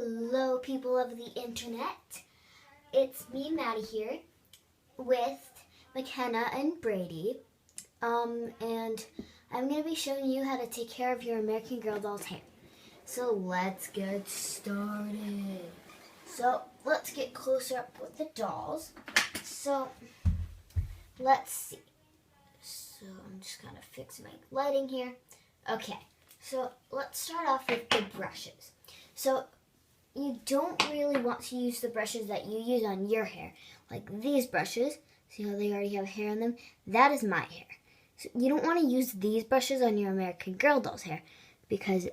Hello, people of the internet. It's me, Maddie, here with McKenna and Brady. And I'm going to be showing you how to take care of your American Girl doll's hair. So let's get started. So let's get closer up with the dolls. So let's see. So I'm just going to fix my lighting here. Okay, so let's start off with the brushes. So you don't really want to use the brushes that you use on your hair. Like these brushes, see how they already have hair on them? That is my hair. So you don't want to use these brushes on your American Girl doll's hair because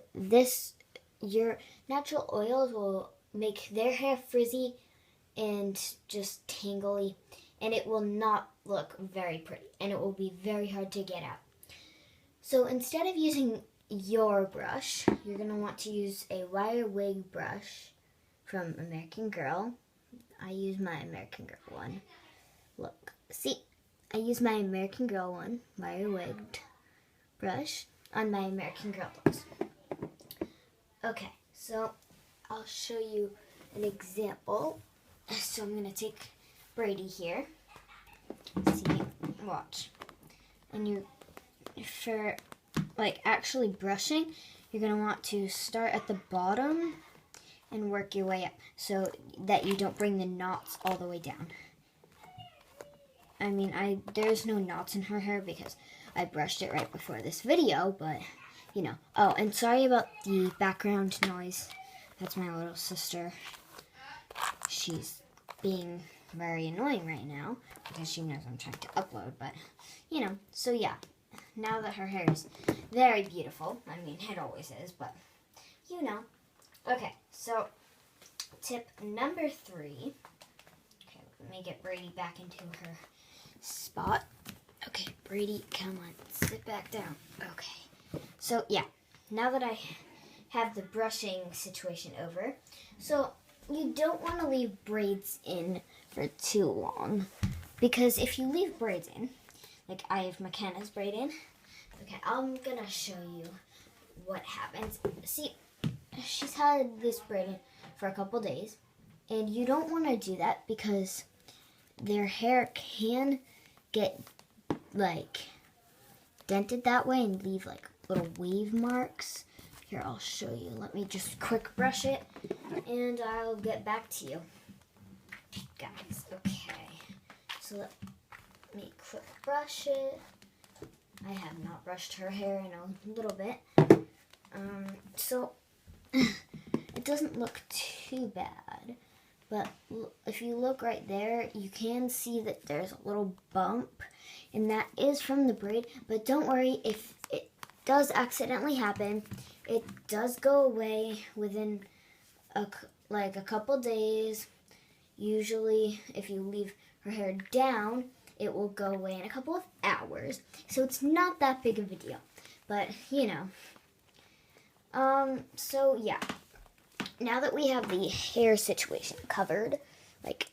your natural oils will make their hair frizzy and just tangly, and it will not look very pretty, and it will be very hard to get out. So instead of using your brush, you're going to want to use a wire wig brush from American Girl. I use my American Girl one. Look, see, I use my American Girl one, wire wigged brush, on my American Girl dolls. Okay, so I'll show you an example. So I'm going to take Brady here. See, watch. And for actually brushing, you're going to want to start at the bottom and work your way up so that you don't bring the knots all the way down. I mean, there's no knots in her hair because I brushed it right before this video, but you know. Oh, and sorry about the background noise. That's my little sister. She's being very annoying right now because she knows I'm trying to upload, but you know. So yeah, now that her hair is very beautiful, I mean, it always is, but you know. Okay, so tip number 3. Okay, let me get Brady back into her spot. Okay, Brady, come on, sit back down. Okay, so yeah, now that I have the brushing situation over, so you don't want to leave braids in for too long, because if you leave braids in, like I have McKenna's braid in, okay, I'm gonna show you what happens. See, she's had this braid in for a couple days, and you don't want to do that because their hair can get dented that way and leave little wave marks. Here, I'll show you. Let me just quick brush it and I'll get back to you guys. Okay, so let me quick brush it. I have not brushed her hair in a little bit, so it doesn't look too bad, but if you look right there, you can see that there's a little bump, and that is from the braid. But don't worry, if it does accidentally happen, it does go away within a couple days. Usually, if you leave her hair down, it will go away in a couple of hours, so it's not that big of a deal. But you know, so yeah. Now that we have the hair situation covered, like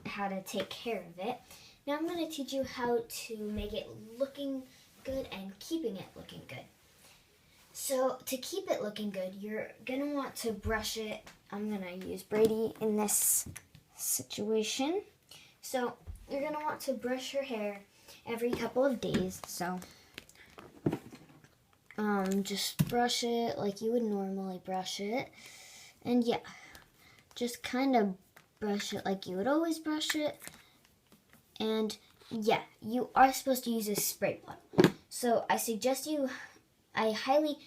how to take care of it, now I'm going to teach you how to make it looking good and keeping it looking good. So to keep it looking good, you're going to want to brush it. I'm going to use Brady in this situation. So you're going to want to brush your hair every couple of days. So just brush it like you would normally brush it. And yeah, just kind of brush it like you would always brush it. And yeah, you are supposed to use a spray bottle. So I highly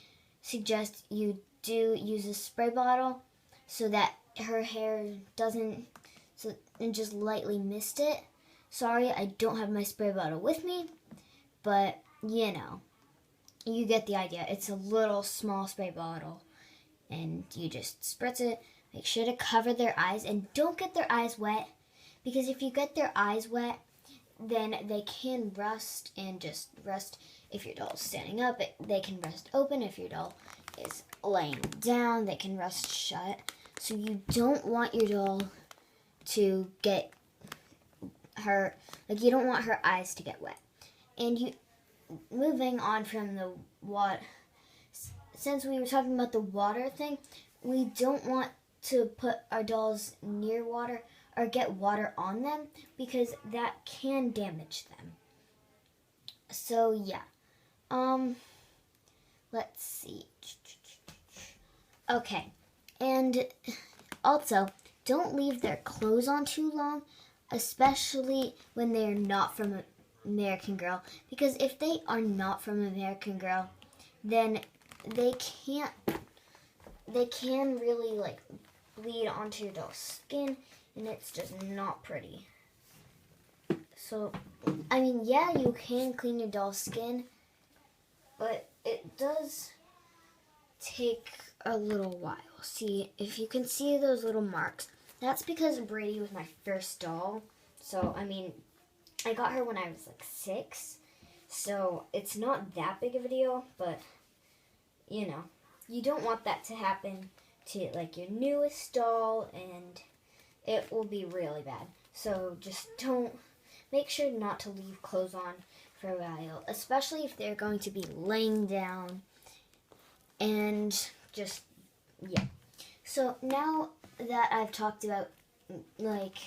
suggest you do use a spray bottle so that her hair doesn't, and just lightly mist it. Sorry, I don't have my spray bottle with me, but you know, you get the idea. It's a little small spray bottle. And you just spritz it. Make sure to cover their eyes and don't get their eyes wet, because if you get their eyes wet, then they can rust, and just rust. If your doll is standing up, they can rust open. If your doll is laying down, they can rust shut. So you don't want your doll to get you don't want her eyes to get wet. And moving on from the since we were talking about the water thing, we don't want to put our dolls near water or get water on them because that can damage them. So yeah. Let's see. Okay. And also, don't leave their clothes on too long, especially when they're not from American Girl, because if they are not from American Girl, then they can really like bleed onto your doll's skin, and it's just not pretty. So, I mean, yeah, you can clean your doll's skin, but it does take a little while. See, if you can see those little marks, that's because Brady was my first doll. So, I mean, I got her when I was like 6, so it's not that big of a deal, but, you know, you don't want that to happen to like your newest doll, and it will be really bad. So just make sure not to leave clothes on for a while, especially if they're going to be laying down, and just, yeah. So now that I've talked about like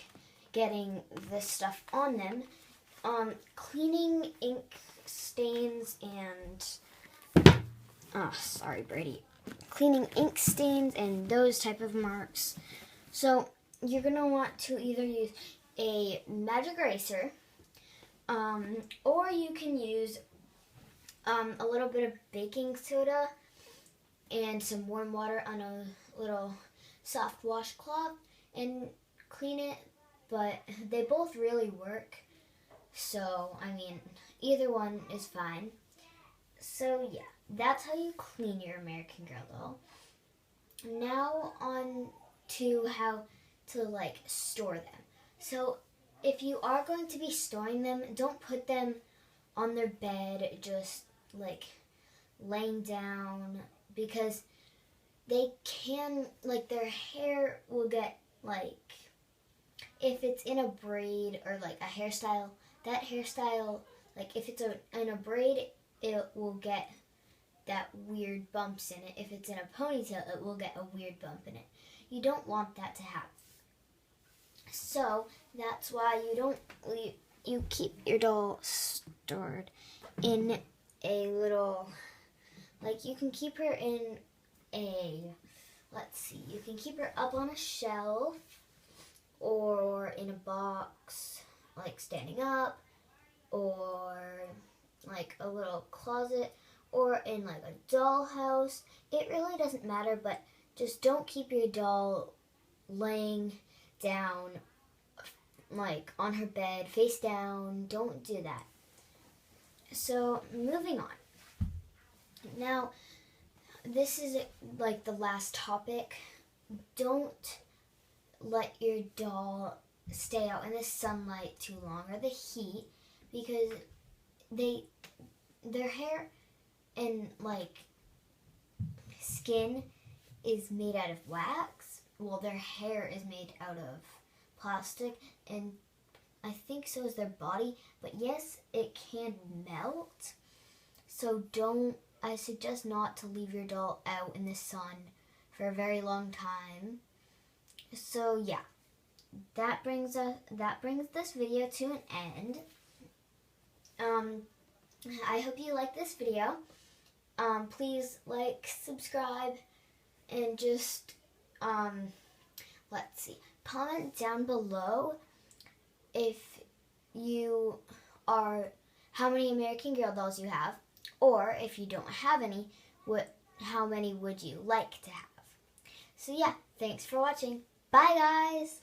getting this stuff on them, cleaning ink stains and sorry, Brady. Cleaning ink stains and those type of marks. So you're gonna want to either use a magic eraser, or you can use a little bit of baking soda and some warm water on a little soft washcloth and clean it. But they both really work. So, I mean, either one is fine. So, yeah, that's how you clean your American Girl doll. Now on to how to, like, store them. So, if you are going to be storing them, don't put them on their bed, just, like, laying down, because they can, like, their hair will get, like, if it's in a braid or, like, a hairstyle, that hairstyle, like, if it's in a braid, it will get that weird bumps in it. If it's in a ponytail, it will get a weird bump in it. You don't want that to happen. So that's why you keep your doll stored in a little, like, you can keep her in a, let's see, you can keep her up on a shelf or in a box, like standing up, or like a little closet, or in like a dollhouse. It really doesn't matter, but just don't keep your doll laying down, like on her bed, face down. Don't do that. So, moving on. Now, this is like the last topic. Don't let your doll stay out in the sunlight too long or the heat, because their hair and like skin is made out of wax. Well, their hair is made out of plastic, and I think so is their body, but yes, it can melt. So I suggest not to leave your doll out in the sun for a very long time. So yeah, that brings this video to an end. I hope you like this video. Please like, subscribe, and just let's see, comment down below if you are how many American Girl dolls you have, or if you don't have any, how many would you like to have? So yeah, thanks for watching. Bye guys!